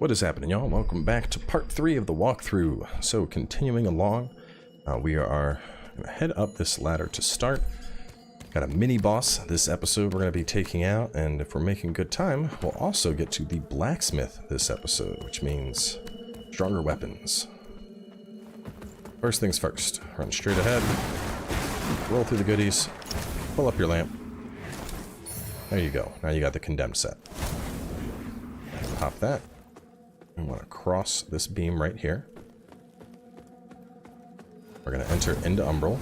What is happening, y'all? Welcome back to part 3 of the walkthrough. So, continuing along, we are going to head up this ladder to start. Got a mini boss this episode we're going to be taking out, and if we're making good time, we'll also get to the blacksmith this episode, which means stronger weapons. First things first, run straight ahead, roll through the goodies, pull up your lamp. There you go. Now you got the condemned set. Pop that. We want to cross this beam right here. We're going to enter into Umbral.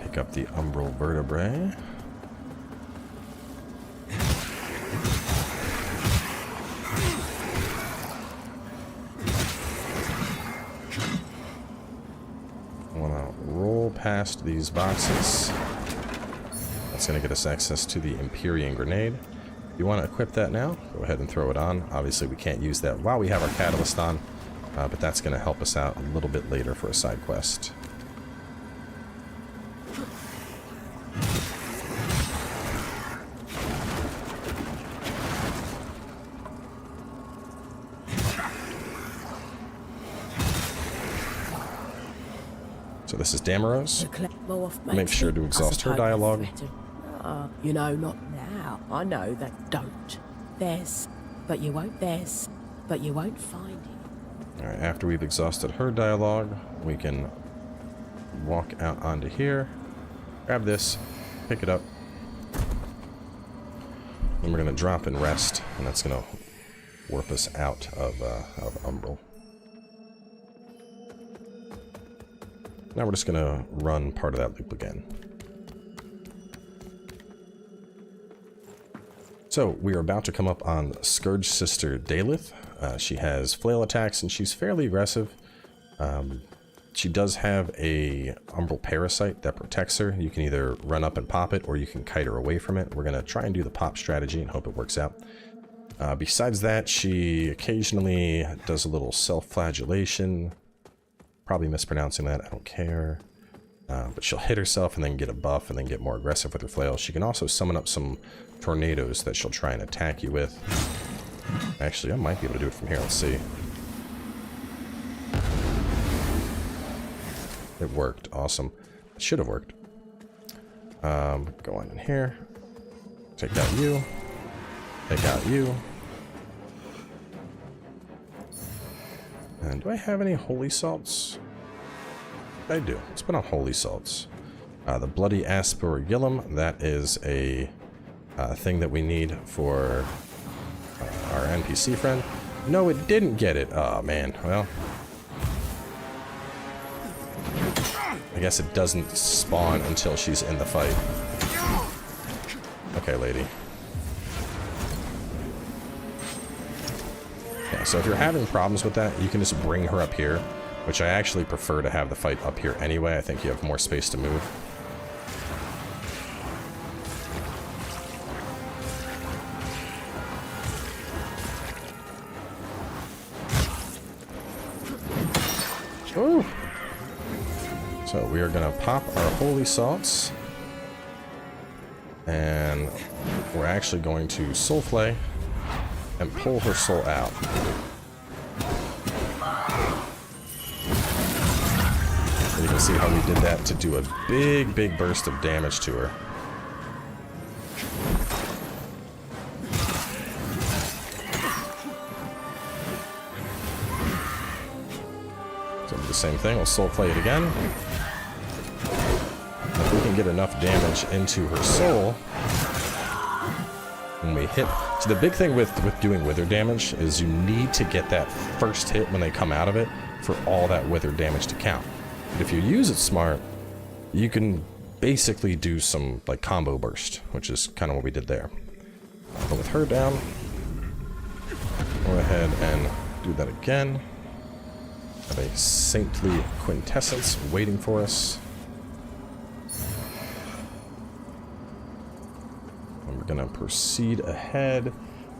Pick up the Umbral vertebrae. Past these boxes. That's going to get us access to the Empyrean grenade. If you want to equip that now, go ahead and throw it on. Obviously we can't use that while we have our catalyst on, but that's going to help us out a little bit later for a side quest. So this is Damaros. Make sure to exhaust her dialogue. You know, not now. I know that don't. There's, but you won't. There's, but you won't find it. Alright, after we've exhausted her dialogue, we can walk out onto here, grab this, pick it up, and we're going to drop and rest, and that's going to warp us out of Umbral. Now we're just going to run part of that loop again. So we are about to come up on Scourge Sister Dalith. She has flail attacks and she's fairly aggressive. She does have a Umbral Parasite that protects her. You can either run up and pop it or you can kite her away from it. We're going to try and do the pop strategy and hope it works out. Besides that, she occasionally does a little self-flagellation. Probably mispronouncing that, I don't care. But she'll hit herself and then get a buff and then get more aggressive with her flail. She can also summon up some tornadoes that she'll try and attack you with. Actually, I might be able to do it from here. Let's see. It worked. Awesome. It should have worked. Go on in here. Take out you. Take out you. And do I have any holy salts? I do. Let's put on holy salts. The bloody aspergillum, that is a thing that we need for our NPC friend. No, it didn't get it. Oh, man. Well, I guess it doesn't spawn until she's in the fight. Okay, lady. So if you're having problems with that, you can just bring her up here, which I actually prefer to have the fight up here anyway. I think you have more space to move. Ooh. So we are going to pop our holy salts, and we're actually going to soulflay and pull her soul out. And you can see how we did that to do a big burst of damage to her. So do the same thing, we'll soul play it again. If we can get enough damage into her soul, when we hit... So the big thing with doing wither damage is you need to get that first hit when they come out of it for all that wither damage to count. But if you use it smart, you can basically do some like combo burst, which is kind of what we did there. But with her down, go ahead and do that again. Have a saintly quintessence waiting for us. We're going to proceed ahead.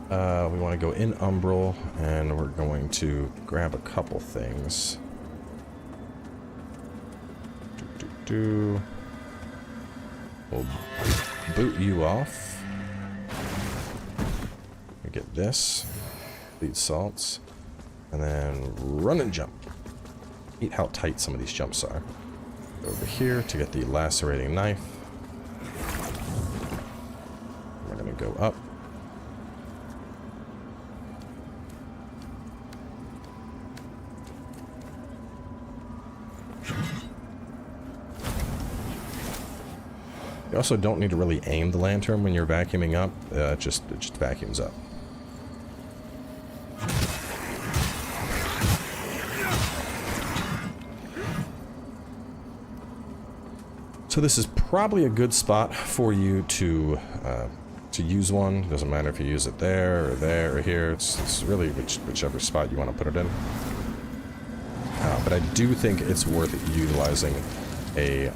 We want to go in Umbral, and we're going to grab a couple things. We'll boot you off. We get this. These salts. And then run and jump. Eat how tight some of these jumps are. Over here to get the lacerating knife. We're going to go up. You also don't need to really aim the lantern when you're vacuuming up. It just vacuums up. So this is probably a good spot for you to use one. Doesn't matter if you use it there or here. It's really whichever spot you want to put it in. But I do think it's worth utilizing a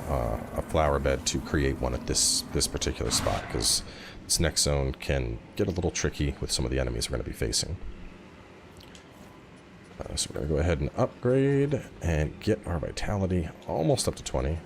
flower bed to create one at this particular spot, because this next zone can get a little tricky with some of the enemies we're going to be facing. So we're going to go ahead and upgrade and get our vitality almost up to 20.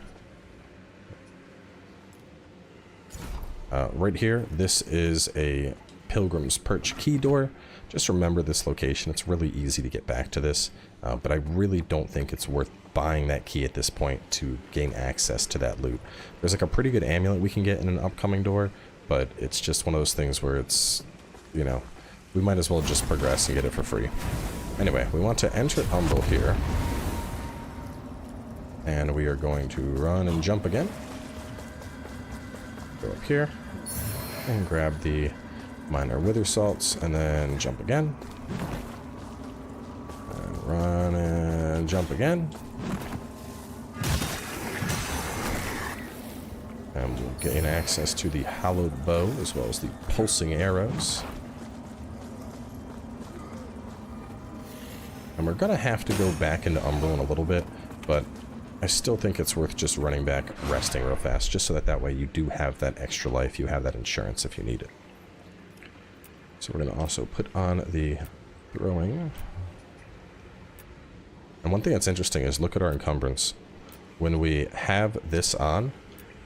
Right here, this is a Pilgrim's Perch key door. Just remember this location. It's really easy to get back to this, but I really don't think it's worth buying that key at this point to gain access to that loot. There's like a pretty good amulet we can get in an upcoming door, but it's just one of those things where it's, you know, we might as well just progress and get it for free. Anyway, we want to enter Umbral here, and we are going to run and jump again. Go up here and grab the minor wither salts, and then jump again. And run and jump again. And we'll gain access to the hallowed bow as well as the pulsing arrows. And we're gonna have to go back into Umbral in a little bit, but I still think it's worth just running back, resting real fast, just so that way you do have that extra life, you have that insurance if you need it. So we're going to also put on the throwing. And one thing that's interesting is look at our encumbrance. When we have this on,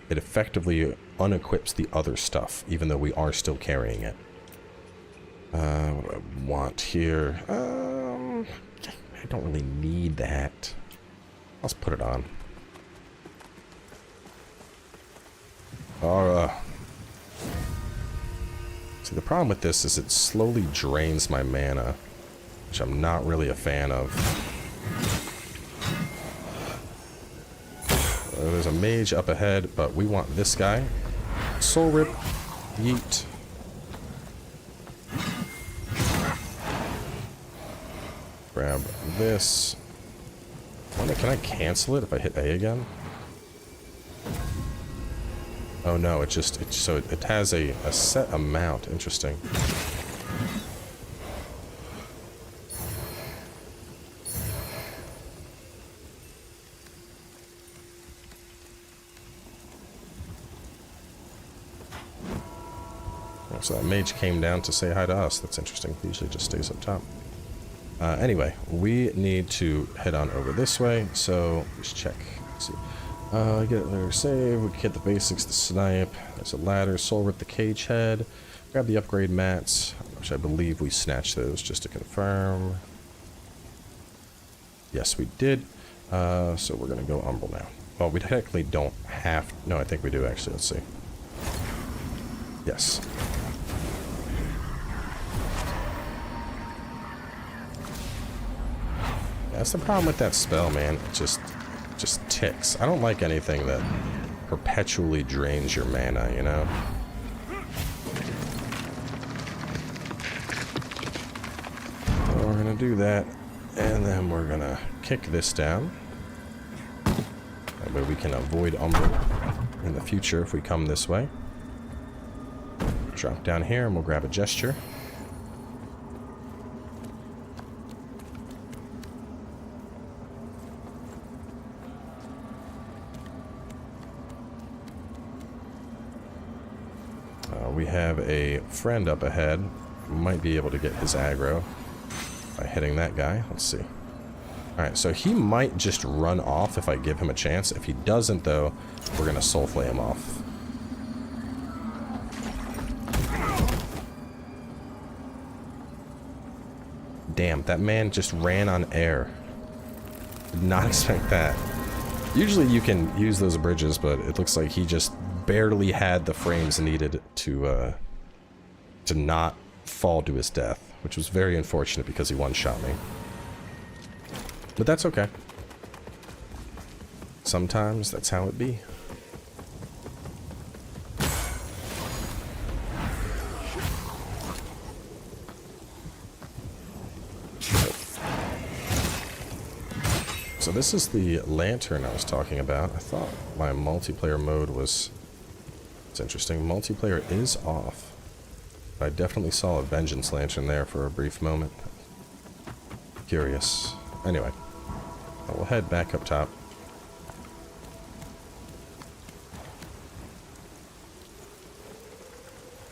it effectively unequips the other stuff, even though we are still carrying it. What do I want here? I don't really need that. Let's put it on. See, the problem with this is it slowly drains my mana, which I'm not really a fan of. There's a mage up ahead, but we want this guy. Soul Rip. Yeet. Grab this. Can I cancel it if I hit A again? Oh no, it has a set amount. Interesting. Oh, so that mage came down to say hi to us. That's interesting. He usually just stays up top. Anyway, we need to head on over this way, so let's check. Let's see. Get another save, we can get the basics, the snipe, there's a ladder, soul rip the cage head, grab the upgrade mats, which I believe we snatched those just to confirm. Yes, we did. So we're going to go Umbral now. Well, we technically don't have... No, I think we do actually. Let's see. Yes. That's the problem with that spell, man. It just ticks. I don't like anything that perpetually drains your mana, you know? So we're gonna do that, and then we're gonna kick this down. That way we can avoid Umbral in the future if we come this way. Drop down here and we'll grab a gesture. We have a friend up ahead. Might be able to get his aggro by hitting that guy. Let's see. Alright, so he might just run off if I give him a chance. If he doesn't, though, we're going to soul flay him off. Damn, that man just ran on air. Did not expect that. Usually you can use those bridges, but it looks like he just barely had the frames needed to not fall to his death, which was very unfortunate because he one-shot me. But that's okay. Sometimes that's how it be. So this is the lantern I was talking about. I thought my multiplayer mode was... It's interesting. Multiplayer is off. I definitely saw a vengeance lantern there for a brief moment. Curious. Anyway, we'll head back up top.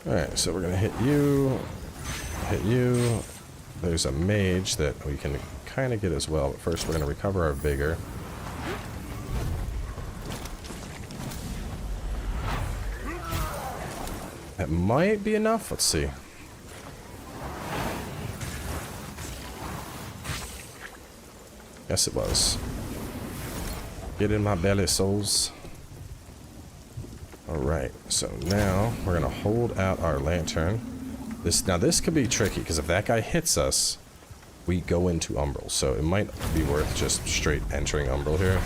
Alright, so we're gonna hit you. Hit you. There's a mage that we can kind of get as well, but first we're going to recover our vigor. That might be enough. Let's see. Yes, it was. Get in my belly, souls. Alright, so now we're going to hold out our lantern. Now this could be tricky, because if that guy hits us, we go into Umbral, so it might be worth just straight entering Umbral here.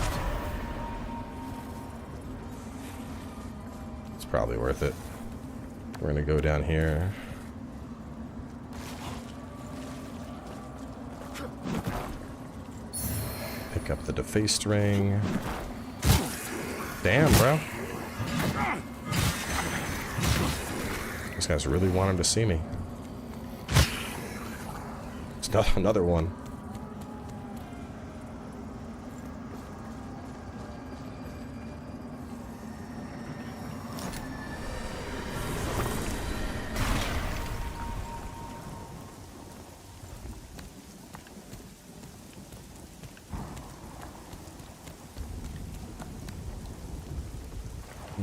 It's probably worth it. We're gonna go down here. Pick up the defaced ring. Damn, bro. These guys really wanted to see me. Another one.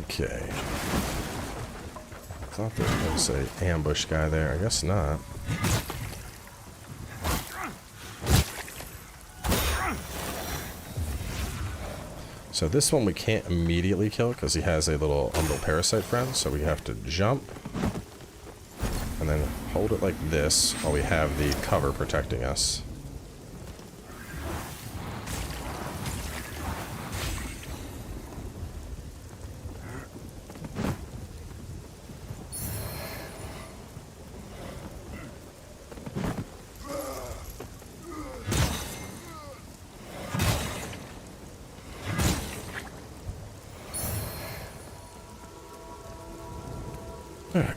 Okay. Thought there was an ambush guy there. I guess not. So this one we can't immediately kill because he has a little umbral parasite friend, so we have to jump and then hold it like this while we have the cover protecting us.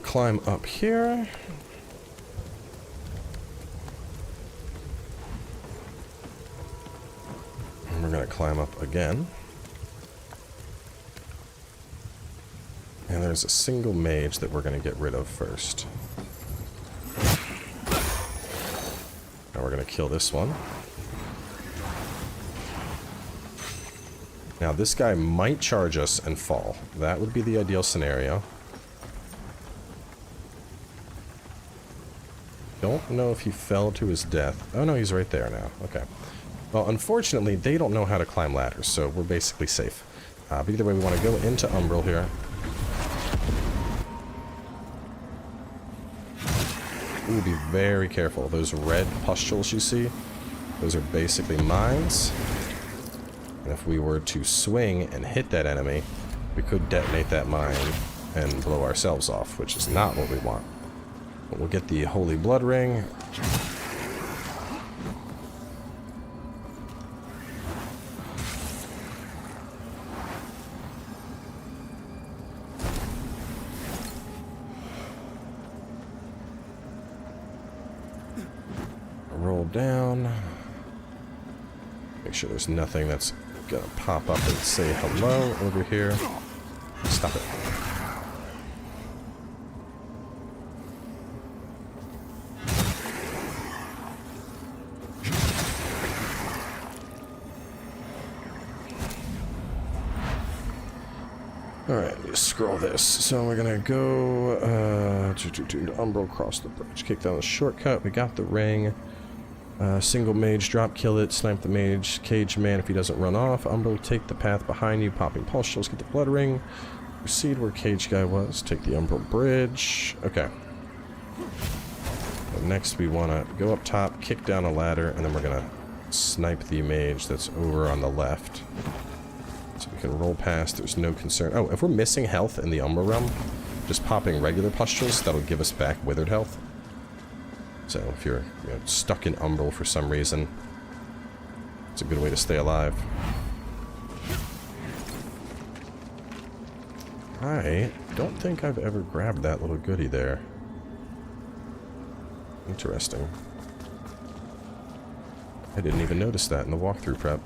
Climb up here. And we're going to climb up again. And there's a single mage that we're going to get rid of first. Now we're going to kill this one. Now this guy might charge us and fall. That would be the ideal scenario. Don't know if he fell to his death. Oh no, he's right there now. Okay. Well, unfortunately, they don't know how to climb ladders, so we're basically safe. But either way, we want to go into Umbral here. Ooh, be very careful. Those red pustules you see, those are basically mines. And if we were to swing and hit that enemy, we could detonate that mine and blow ourselves off, which is not what we want. But we'll get the Holy Blood Ring. Roll down. Make sure there's nothing that's gonna pop up and say hello over here. Stop it. Alright, let me scroll this. So we're gonna go to Umbral, cross the bridge, kick down the shortcut. We got the ring. Single mage, drop, kill it, snipe the mage, cage man if he doesn't run off. Umbral, take the path behind you, popping pulse shells, get the blood ring. Proceed where cage guy was, take the Umbral bridge. Okay. And next we want to go up top, kick down a ladder, and then we're going to snipe the mage that's over on the left. So we can roll past, there's no concern. Oh, if we're missing health in the Umbral realm, just popping regular pustules, that'll give us back withered health. So if you're stuck in Umbral for some reason, it's a good way to stay alive. I don't think I've ever grabbed that little goodie there. Interesting. I didn't even notice that in the walkthrough prep.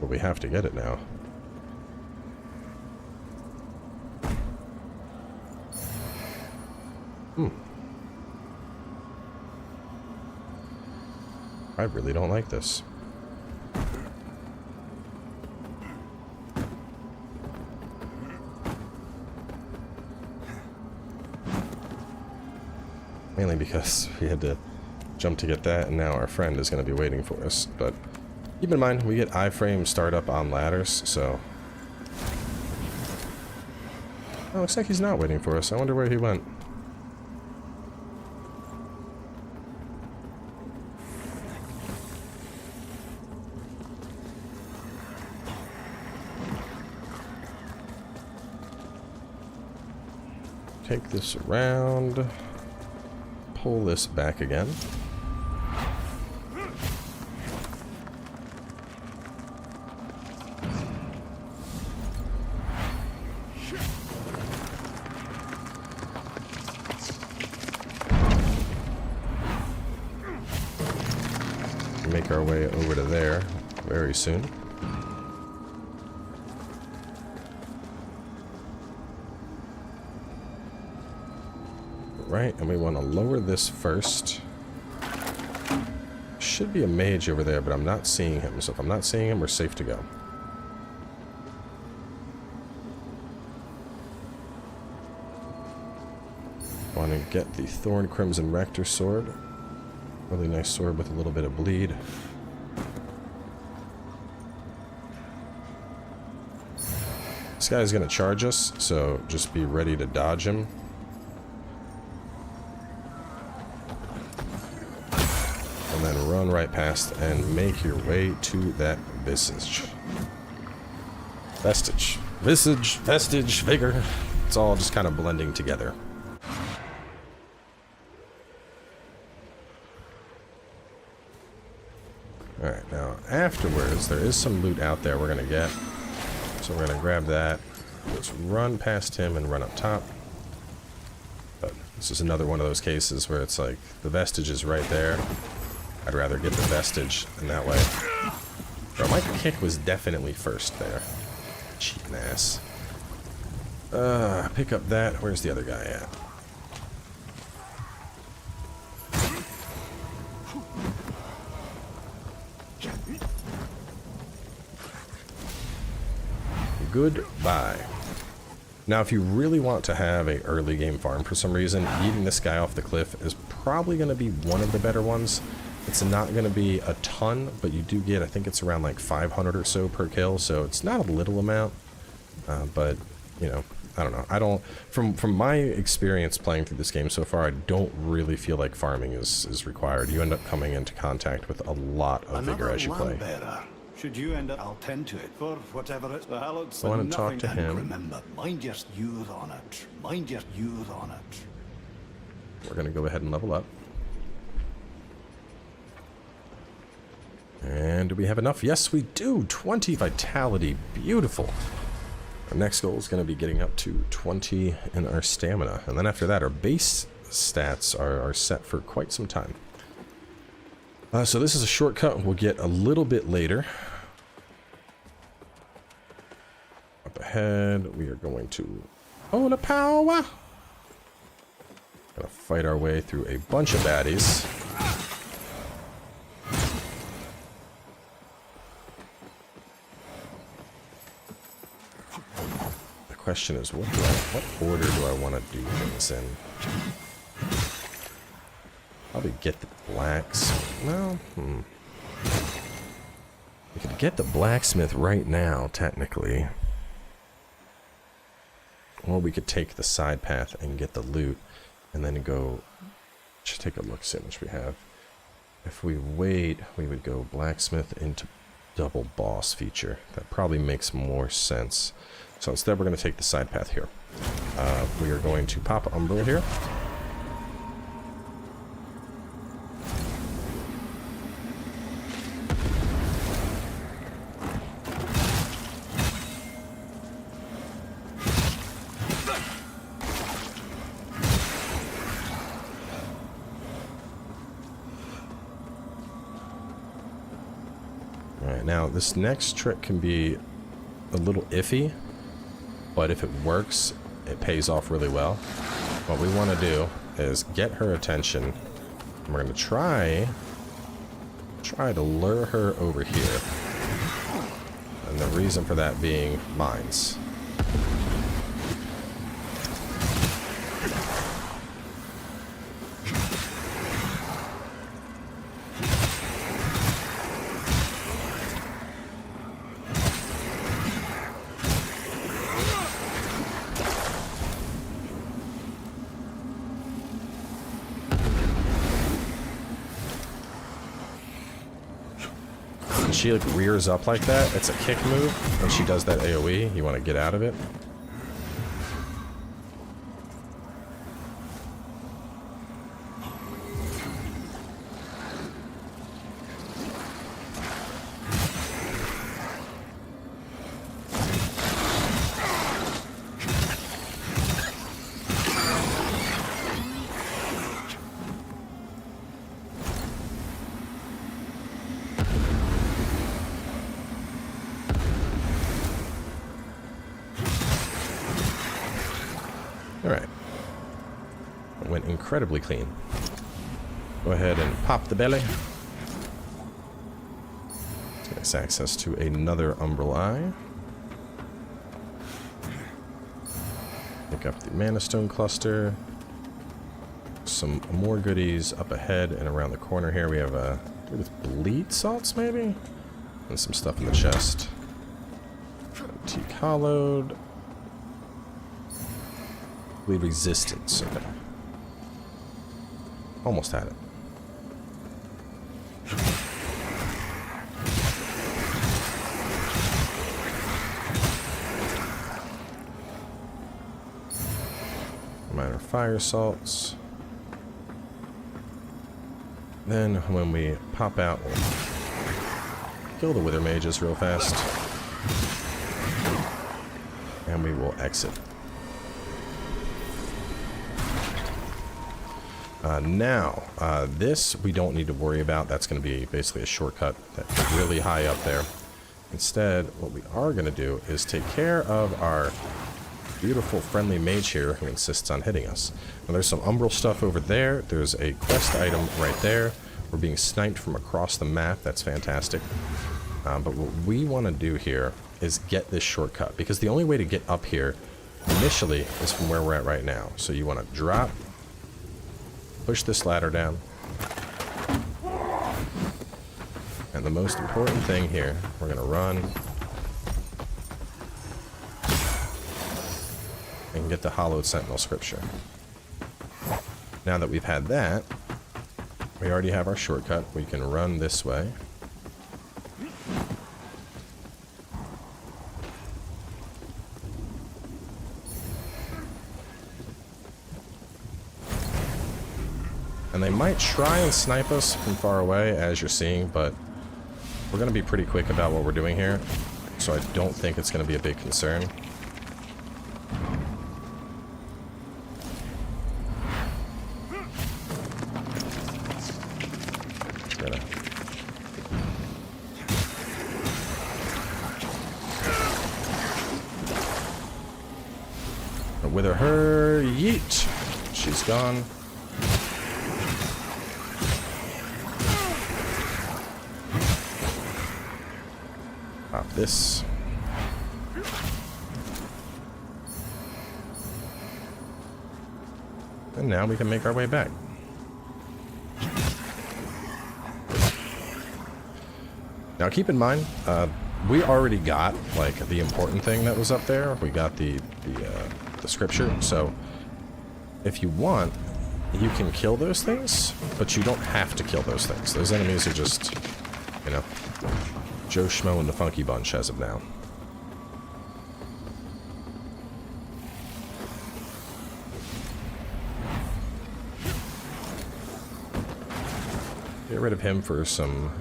But we have to get it now. I really don't like this. Mainly because we had to jump to get that, and now our friend is going to be waiting for us. But keep in mind, we get iframe startup on ladders, so... Oh, looks like he's not waiting for us. I wonder where he went. Take this around, pull this back again. Make our way over to there very soon. Right, and we want to lower this first. Should be a mage over there, but I'm not seeing him. So if I'm not seeing him, we're safe to go. Want to get the Thorn Crimson Rector sword. Really nice sword with a little bit of bleed. This guy's going to charge us, so just be ready to dodge him. And then run right past and make your way to that visage. Vestige. Visage, vestige, vigor. It's all just kind of blending together. Alright, now afterwards, there is some loot out there we're going to get. So we're going to grab that. Let's run past him and run up top. But this is another one of those cases where it's like, the vestige is right there. I'd rather get the vestige, and that way... Bro, my kick was definitely first there. Cheating ass. Pick up that. Where's the other guy at? Goodbye. Now, if you really want to have a early game farm for some reason, eating this guy off the cliff is probably going to be one of the better ones. It's not going to be a ton, but you do get, I think it's around like 500 or so per kill, so it's not a little amount. But, you know, I don't know. I don't, from my experience playing through this game so far, I don't really feel like farming is required. You end up coming into contact with a lot of vigor as you play. Should you end up, I'll tend to it for whatever it's the hallowed. I want to talk to him. Remember, mind your use on it. Mind your use on it. We're going to go ahead and level up. And do we have enough? Yes, we do. 20 vitality. Beautiful. Our next goal is going to be getting up to 20 in our stamina. And then after that, our base stats are set for quite some time. So this is a shortcut we'll get a little bit later. Up ahead, we are going to own a power. Gonna fight our way through a bunch of baddies. question is, what order do I want to do things in? Probably get the blacks. Well, we could get the blacksmith right now, technically. Or we could take the side path and get the loot, and then go. Just take a look, see how much we have. If we wait, we would go blacksmith into double boss feature. That probably makes more sense. So instead, we're going to take the side path here. We are going to pop Umbra here. Alright, now this next trick can be a little iffy, but if it works, it pays off really well. What we want to do is get her attention, and we're going to try to lure her over here. And the reason for that being mines. She like rears up like that. It's a kick move. When she does that AoE, you want to get out of it. Alright. It went incredibly clean. Go ahead and pop the belly. Get us access to another Umbral Eye. Pick up the Mana Stone Cluster. Some more goodies up ahead and around the corner here. We have bleed salts maybe? And some stuff in the chest. Antique hollowed. Resistance. Okay. Almost had it. Minor fire salts. Then when we pop out, we'll kill the wither mages real fast. And we will exit. This we don't need to worry about. That's going to be basically a shortcut that's really high up there. Instead, what we are going to do is take care of our beautiful friendly mage here who insists on hitting us. Now there's some umbral stuff over there. There's a quest item right there. We're being sniped from across the map. That's fantastic. But what we want to do here is get this shortcut, because the only way to get up here initially is from where we're at right now. So you want to drop, push this ladder down. And the most important thing here, we're going to run and get the Hallowed Sentinel Scripture. Now that we've had that, we already have our shortcut. We can run this way. And they might try and snipe us from far away, as you're seeing, but we're going to be pretty quick about what we're doing here, so I don't think it's going to be a big concern. Wither her, yeet! She's gone. Pop this. And now we can make our way back. Now keep in mind, we already got like the important thing that was up there. We got the scripture. So if you want, you can kill those things, but you don't have to kill those things. Those enemies are just, you know, Joe Schmo and the Funky Bunch as of now. Get rid of him for some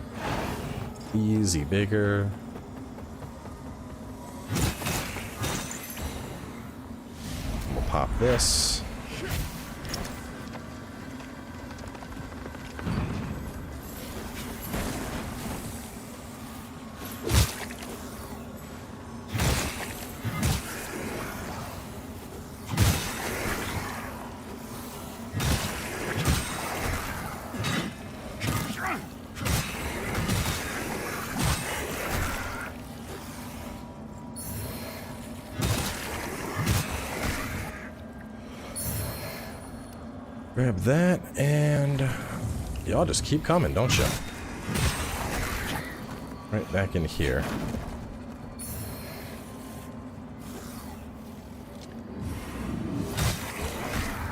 easy bigger. We'll pop this. Grab that, and y'all just keep coming, don't you? Right back in here.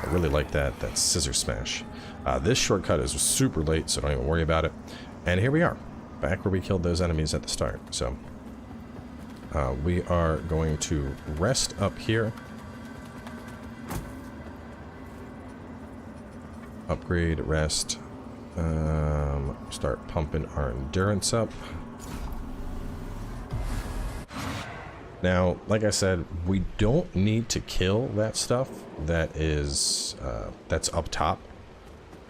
I really like that scissor smash. This shortcut is super late, so don't even worry about it. And here we are, back where we killed those enemies at the start. So we are going to rest up here. Upgrade, rest, start pumping our endurance up. Now, like I said, we don't need to kill that stuff that is, that's up top,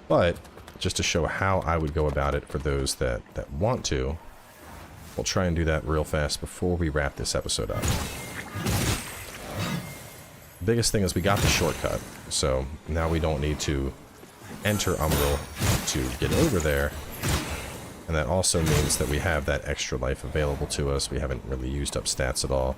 but just to show how I would go about it for those that want to, we'll try and do that real fast before we wrap this episode up. The biggest thing is we got the shortcut, so now we don't need to enter Umbral to get over there, and that also means that we have that extra life available to us. We haven't really used up stats at all.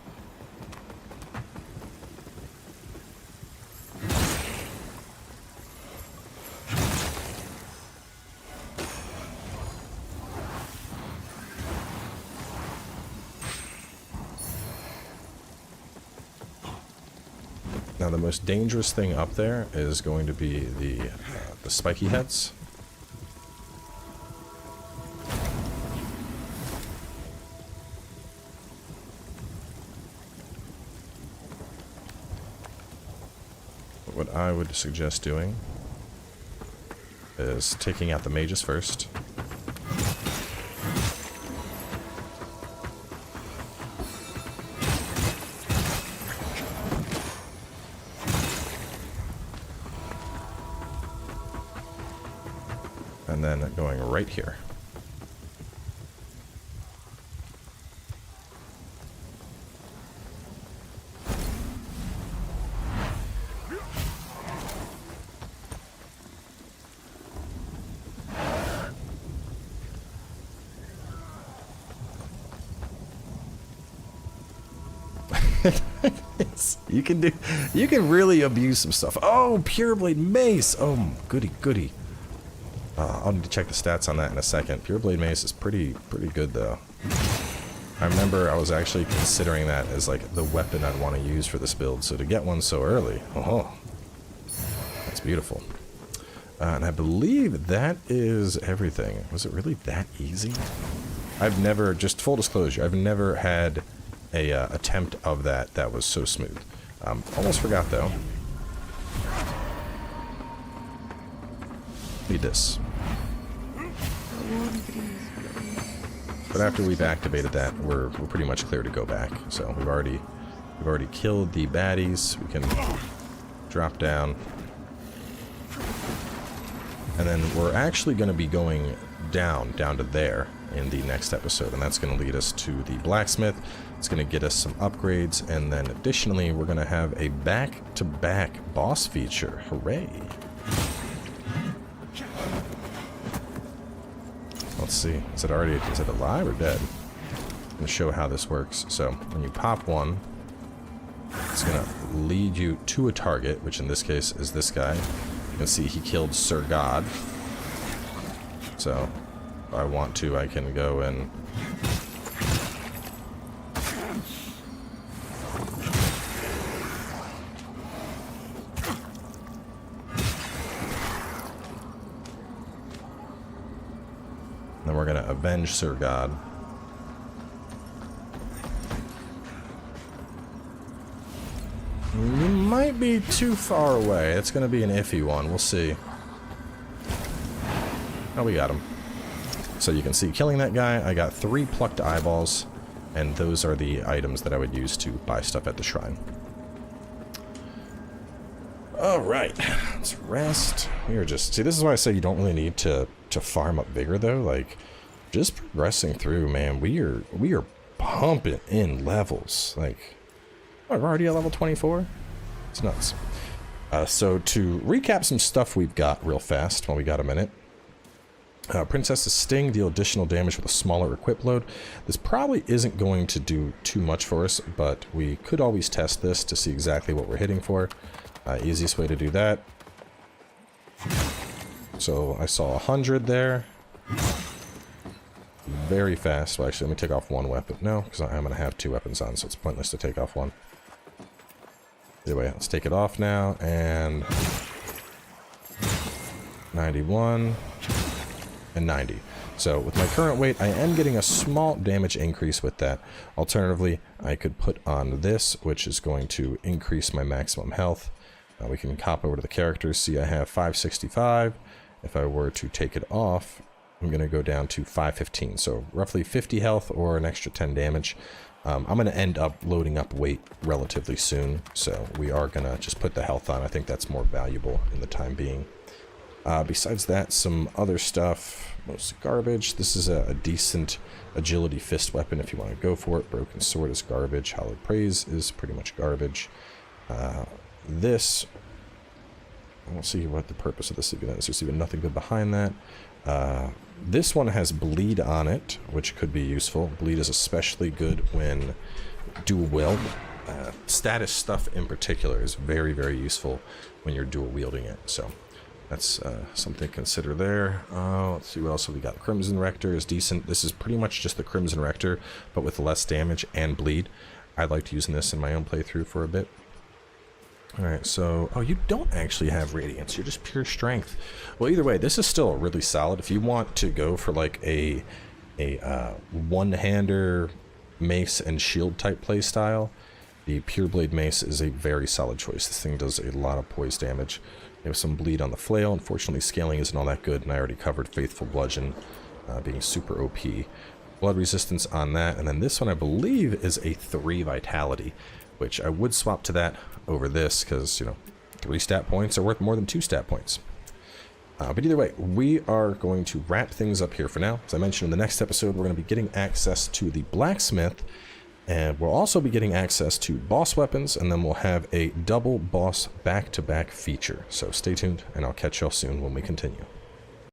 Now the most dangerous thing up there is going to be the spiky heads. But what I would suggest doing is taking out the mages first. And then going right here. You can really abuse some stuff. Oh, Pure Blade Mace. Oh, goody goody. I'll need to check the stats on that in a second. Pure Blade Mace is pretty good though. I remember I was actually considering that as like the weapon I'd want to use for this build, so to get one so early, oh, that's beautiful. And I believe that is everything. Was it really that easy? I've never, just full disclosure, I've never had a attempt of that was so smooth. Almost forgot though. Need this. But after we've activated that, we're pretty much clear to go back. So we've already killed the baddies. We can drop down, and then we're actually going to be going down to there in the next episode, and that's going to lead us to the blacksmith. It's going to get us some upgrades, and then additionally, we're going to have a back-to-back boss feature. Hooray! Let's see. Is it alive or dead? I'm going to show how this works. So when you pop one, it's going to lead you to a target, which in this case is this guy. You can see he killed Sir God. So, if I want to, I can go and... Then we're going to avenge Sir God. You might be too far away. It's going to be an iffy one. We'll see. Oh, we got him. So you can see, killing that guy, I got 3 plucked eyeballs, and those are the items that I would use to buy stuff at the shrine. Alright, let's rest. We are just... See, this is why I say you don't really need to farm up vigor, though. Like, just progressing through, man, we are pumping in levels. Like, oh, we're already at level 24? It's nuts. So to recap some stuff we've got real fast while we got a minute. Princess's Sting, deal additional damage with a smaller equip load. This probably isn't going to do too much for us, but we could always test this to see exactly what we're hitting for. Easiest way to do that. So I saw 100 there. Very fast. Well, actually, let me take off 1 weapon. No, because I'm going to have 2 weapons on, so it's pointless to take off 1. Anyway, let's take it off now, and 91 and 90. So with my current weight, I am getting a small damage increase with that. Alternatively, I could put on this, which is going to increase my maximum health. We can hop over to the characters. See, I have 565. If I were to take it off, I'm going to go down to 515. So roughly 50 health or an extra 10 damage. I'm going to end up loading up weight relatively soon. So we are going to just put the health on. I think that's more valuable in the time being. Besides that, some other stuff. Most garbage. This is a decent agility fist weapon if you want to go for it. Broken sword is garbage. Hallowed praise is pretty much garbage. This, I don't see what the purpose of this even is. There's even nothing good behind that. This one has bleed on it, which could be useful. Bleed is especially good when dual wield. Status stuff in particular is very, very useful when you're dual wielding it. So that's something to consider there. Let's see what else have we got. Crimson Rector is decent. This is pretty much just the Crimson Rector, but with less damage and bleed. I liked using this in my own playthrough for a bit. Alright, so... Oh, you don't actually have Radiance. You're just pure strength. Well, either way, this is still really solid. If you want to go for, like, a one-hander mace and shield type playstyle, the Pure Blade Mace is a very solid choice. This thing does a lot of poise damage. You have some bleed on the flail. Unfortunately, scaling isn't all that good, and I already covered Faithful Bludgeon being super OP. Blood resistance on that, and then this one, I believe, is a 3 vitality, which I would swap to that over this, because, you know, 3 stat points are worth more than 2 stat points. But either way, we are going to wrap things up here for now. As I mentioned, in the next episode, we're going to be getting access to the blacksmith, and we'll also be getting access to boss weapons, and then we'll have a double boss back-to-back feature. So stay tuned, and I'll catch y'all soon when we continue.